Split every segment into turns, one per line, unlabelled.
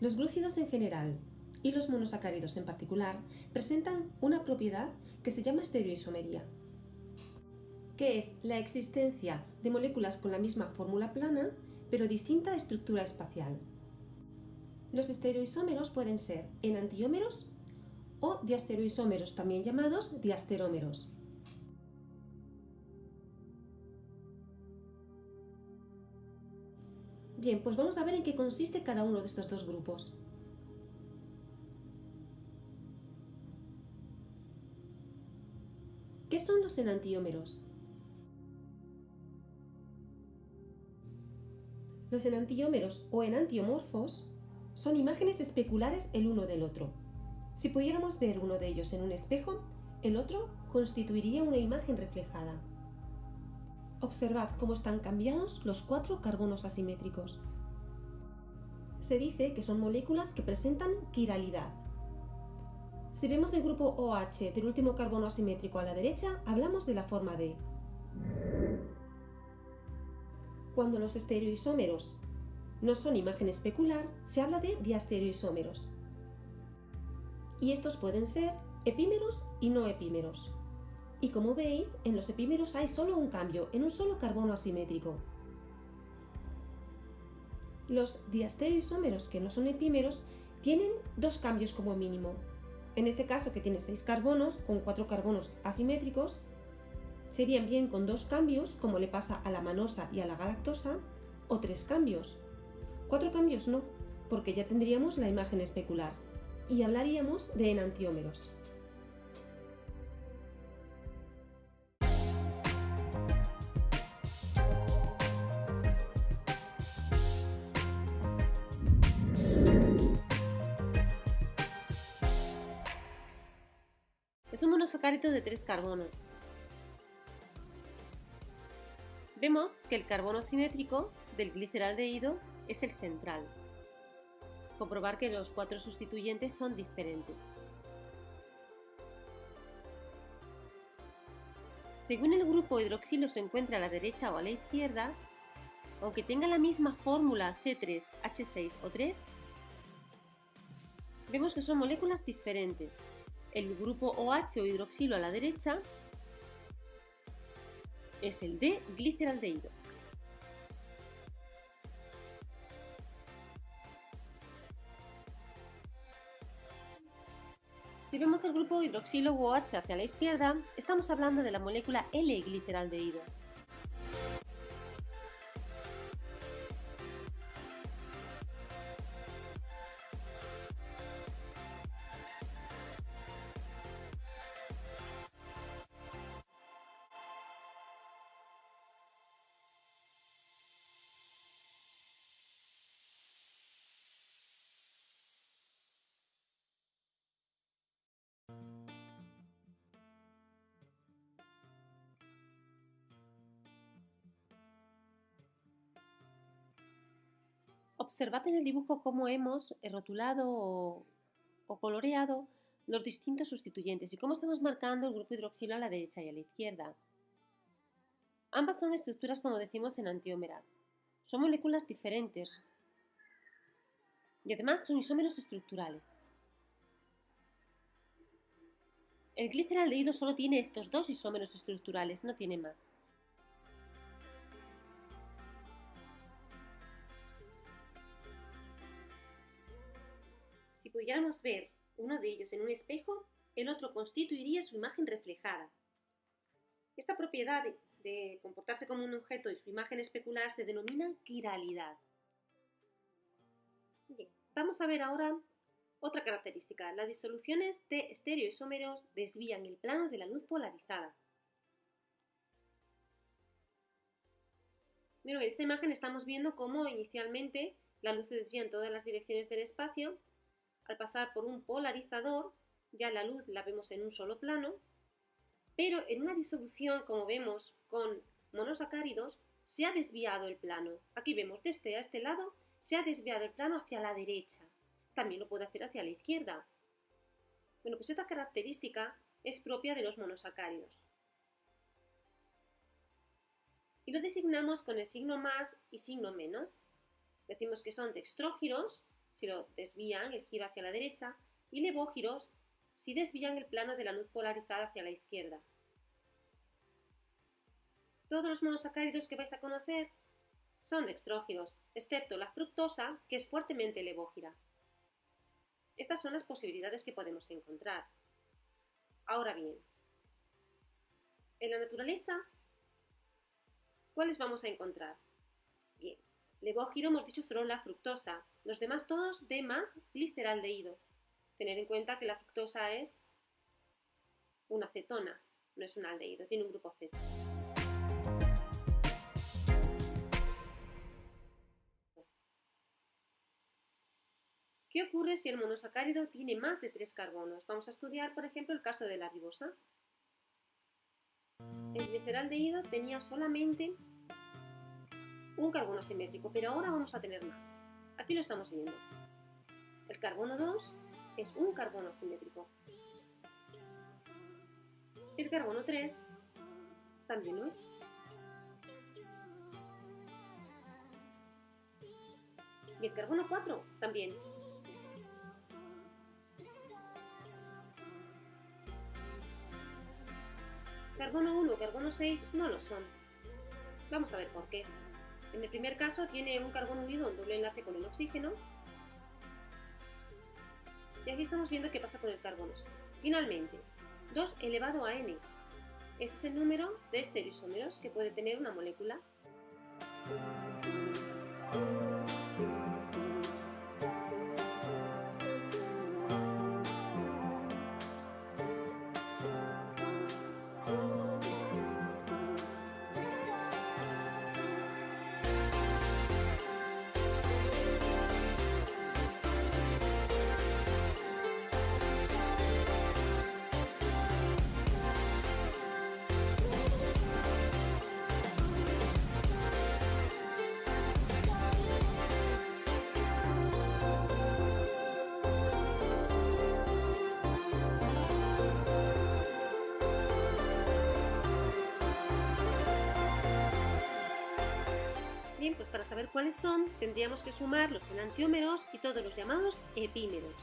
Los glúcidos en general y los monosacáridos en particular presentan una propiedad que se llama estereoisomería, que es la existencia de moléculas con la misma fórmula plana pero distinta estructura espacial. Los estereoisómeros pueden ser enantiómeros o diastereoisómeros, también llamados diasterómeros. Bien, pues vamos a ver en qué consiste cada uno de estos dos grupos. ¿Qué son los enantiómeros? Los enantiómeros o enantiomorfos son imágenes especulares el uno del otro. Si pudiéramos ver uno de ellos en un espejo, el otro constituiría una imagen reflejada. Observad cómo están cambiados los 4 carbonos asimétricos. Se dice que son moléculas que presentan quiralidad. Si vemos el grupo OH del último carbono asimétrico a la derecha, hablamos de la forma D. Cuando los estereoisómeros no son imagen especular, se habla de diastereoisómeros. Y estos pueden ser epímeros y no epímeros. Y como veis, en los epímeros hay solo un cambio, en un solo carbono asimétrico. Los diastereoisómeros que no son epímeros tienen 2 cambios como mínimo. En este caso, que tiene 6 carbonos con 4 carbonos asimétricos, serían bien con 2 cambios, como le pasa a la manosa y a la galactosa, o 3 cambios. 4 cambios no, porque ya tendríamos la imagen especular. Y hablaríamos de enantiómeros. Es un monosacárido de 3 carbonos. Vemos que el carbono simétrico del gliceraldehído es el central. Comprobar que los 4 sustituyentes son diferentes. Según el grupo hidroxilo se encuentra a la derecha o a la izquierda, aunque tenga la misma fórmula C3, H6 o 3, vemos que son moléculas diferentes. El grupo OH o hidroxilo a la derecha es el de gliceraldehído. Si vemos el grupo hidroxilo u OH hacia la izquierda, estamos hablando de la molécula L-gliceraldehído. Observad en el dibujo cómo hemos rotulado o coloreado los distintos sustituyentes y cómo estamos marcando el grupo hidroxilo a la derecha y a la izquierda. Ambas son estructuras, como decimos, enantiómeras. Son moléculas diferentes y además son isómeros estructurales. El gliceraldehído solo tiene estos 2 isómeros estructurales, no tiene más. Si pudiéramos ver uno de ellos en un espejo, el otro constituiría su imagen reflejada. Esta propiedad de comportarse como un objeto y su imagen especular se denomina quiralidad. Bien, vamos a ver ahora otra característica. Las disoluciones de estereoisómeros desvían el plano de la luz polarizada. Bueno, en esta imagen estamos viendo cómo inicialmente la luz se desvía en todas las direcciones del espacio. Al pasar por un polarizador, ya la luz la vemos en un solo plano, pero en una disolución, como vemos con monosacáridos, se ha desviado el plano. Aquí vemos de este a este lado, se ha desviado el plano hacia la derecha. También lo puede hacer hacia la izquierda. Bueno, pues esta característica es propia de los monosacáridos. Y lo designamos con el signo más y signo menos. Decimos que son dextrógiros si lo desvían el giro hacia la derecha, y levógiros si desvían el plano de la luz polarizada hacia la izquierda. Todos los monosacáridos que vais a conocer son dextrógiros, excepto la fructosa, que es fuertemente levógira. Estas son las posibilidades que podemos encontrar. Ahora bien, en la naturaleza, ¿cuáles vamos a encontrar? Bien, levógiro hemos dicho solo la fructosa, los demás todos D más gliceraldehído. Tener en cuenta que la fructosa es una cetona, no es un aldehído, tiene un grupo Z. ¿Qué ocurre si el monosacárido tiene más de 3 carbonos? Vamos a estudiar, por ejemplo, el caso de la ribosa. El gliceraldehído tenía solamente un carbono asimétrico, pero ahora vamos a tener más. Aquí lo estamos viendo. El carbono 2 es un carbono asimétrico. El carbono 3 también lo es. Y el carbono 4 también. Carbono 1 y carbono 6 no lo son. Vamos a ver por qué. En el primer caso tiene un carbono unido en doble enlace con el oxígeno. Y aquí estamos viendo qué pasa con el carbono 6. Finalmente, 2 elevado a n. Ese es el número de estereoisómeros que puede tener una molécula. Bien, pues para saber cuáles son, tendríamos que sumar los enantiómeros y todos los llamados epímeros.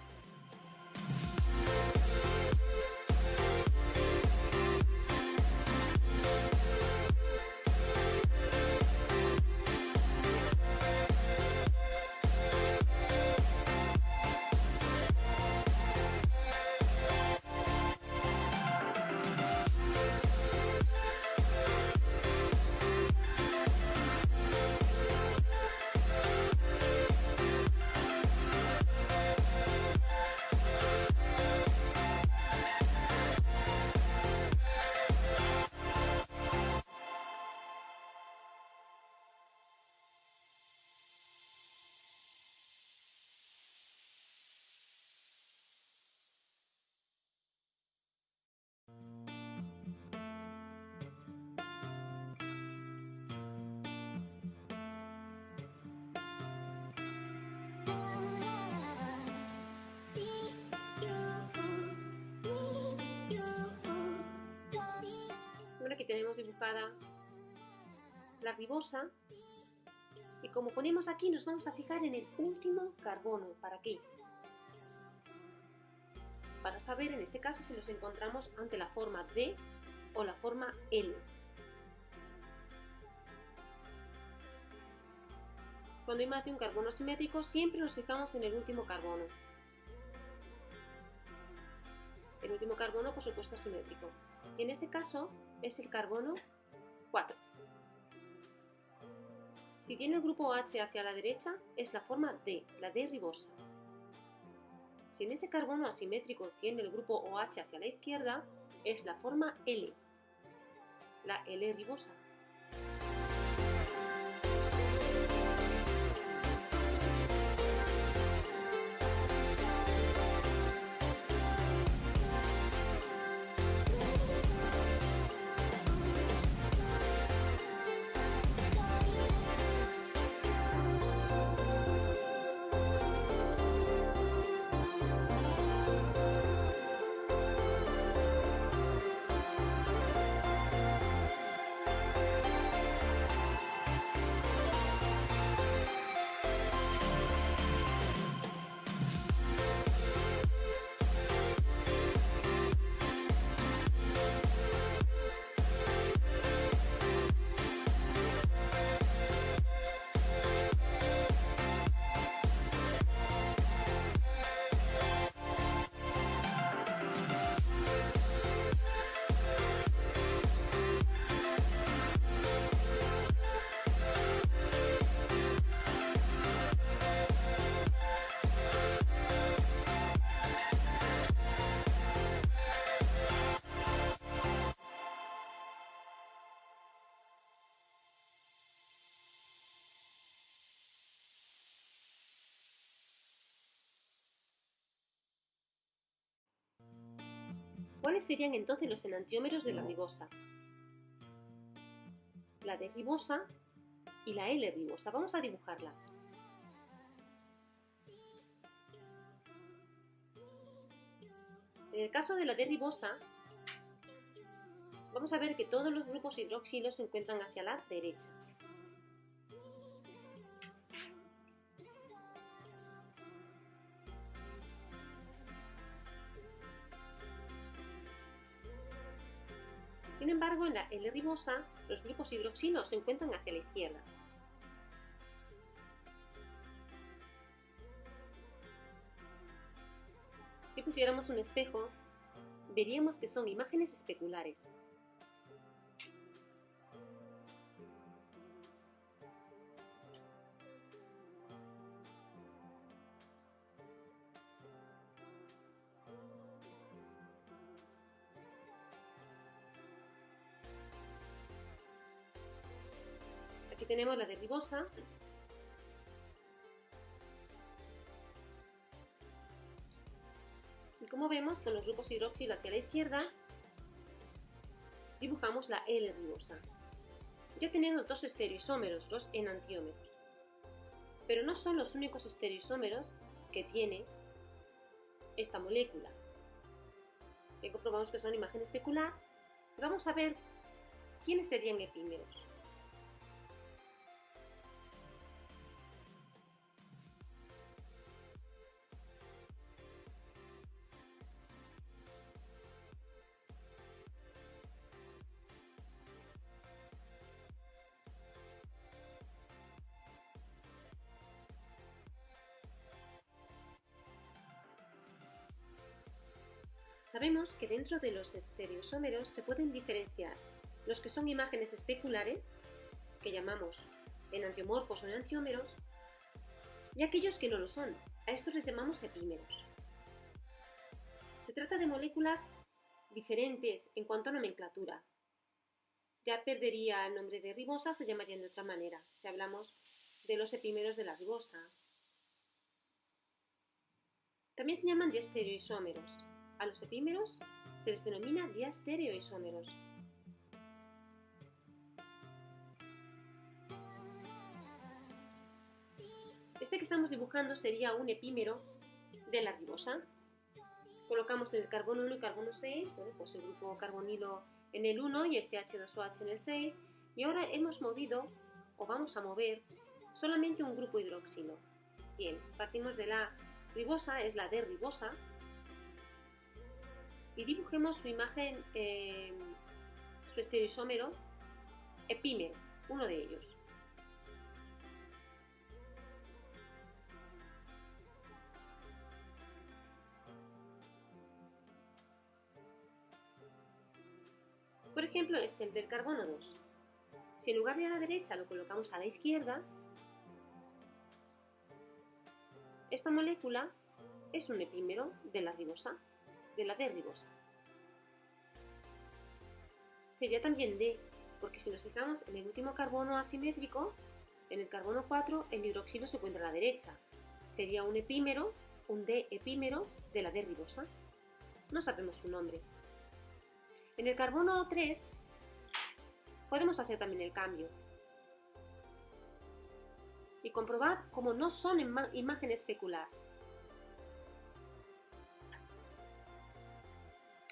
Aquí tenemos dibujada la ribosa y como ponemos aquí nos vamos a fijar en el último carbono. ¿Para qué? Para saber en este caso si los encontramos ante la forma D o la forma L. Cuando hay más de un carbono asimétrico siempre nos fijamos en el último carbono. El último carbono por supuesto asimétrico. Y en este caso es el carbono 4. Si tiene el grupo H hacia la derecha, es la forma D, la D ribosa. Si en ese carbono asimétrico tiene el grupo OH hacia la izquierda, es la forma L, la L ribosa. ¿Cuáles serían entonces los enantiómeros de la ribosa? La D-ribosa y la L-ribosa. Vamos a dibujarlas. En el caso de la D-ribosa, vamos a ver que todos los grupos hidroxilos se encuentran hacia la derecha. Sin embargo, en la L-ribosa, los grupos hidroxilos se encuentran hacia la izquierda. Si pusiéramos un espejo, veríamos que son imágenes especulares. Aquí tenemos la D-ribosa. Y como vemos, con los grupos hidroxilo hacia la izquierda, dibujamos la L-ribosa. Ya tenemos dos estereoisómeros, los enantiómeros. Pero no son los únicos estereoisómeros que tiene esta molécula. Ya comprobamos que son imagen especular. Vamos a ver quiénes serían epímeros. Sabemos que dentro de los estereoisómeros se pueden diferenciar los que son imágenes especulares, que llamamos enantiomorfos o enantiómeros, y aquellos que no lo son. A estos les llamamos epímeros. Se trata de moléculas diferentes en cuanto a nomenclatura. Ya perdería el nombre de ribosa, se llamarían de otra manera, si hablamos de los epímeros de la ribosa. También se llaman diestereoisómeros. A los epímeros se les denomina diastereoisómeros. Este que estamos dibujando sería un epímero de la ribosa. Colocamos el carbono 1 y carbono 6, pues el grupo carbonilo en el 1 y el CH2OH en el 6, y ahora hemos movido, o vamos a mover, solamente un grupo hidroxilo. Bien, partimos de la ribosa, es la D-ribosa, y dibujemos su imagen, su estereoisómero epímero, uno de ellos. Por ejemplo, este, el del carbono 2. Si en lugar de a la derecha lo colocamos a la izquierda, esta molécula es un epímero de la ribosa, de la D-ribosa. Sería también D, porque si nos fijamos en el último carbono asimétrico, en el carbono 4, el hidroxilo se encuentra a la derecha. Sería un epímero, un D epímero de la D-ribosa. No sabemos su nombre. En el carbono 3 podemos hacer también el cambio y comprobar cómo no son imagen especular.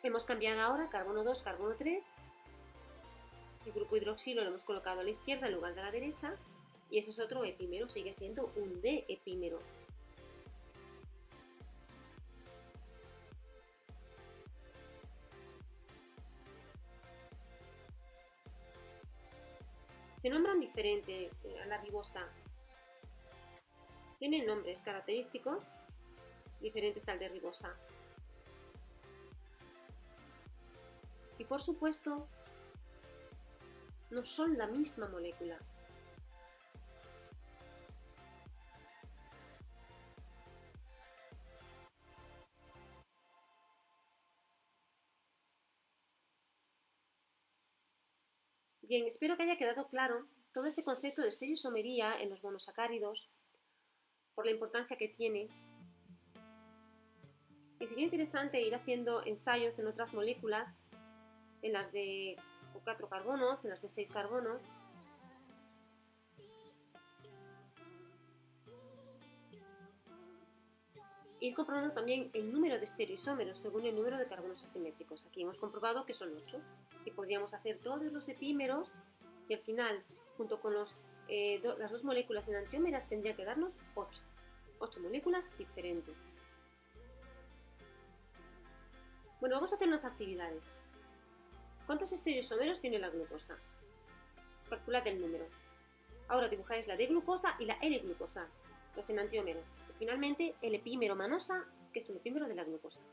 Hemos cambiado ahora carbono 2, carbono 3. El grupo hidroxilo lo hemos colocado a la izquierda en lugar de a la derecha y ese es otro epímero, sigue siendo un D epímero. Se nombran diferente a la ribosa. Tienen nombres característicos diferentes al de ribosa. Y por supuesto, no son la misma molécula. Bien, espero que haya quedado claro todo este concepto de estereoisomería en los monosacáridos, por la importancia que tiene. que sería interesante ir haciendo ensayos en otras moléculas, en las de 4 carbonos, en las de 6 carbonos. Ir comprobando también el número de estereoisómeros según el número de carbonos asimétricos. Aquí hemos comprobado que son 8 y podríamos hacer todos los epímeros y al final, junto con las dos moléculas enantiómeras, tendría que darnos 8 moléculas diferentes. Bueno, vamos a hacer unas actividades. ¿Cuántos estereoisómeros tiene la glucosa? Calculad el número. Ahora dibujáis la D-glucosa y la L-glucosa, los enantiómeros. Y finalmente el epímero manosa, que es un epímero de la glucosa.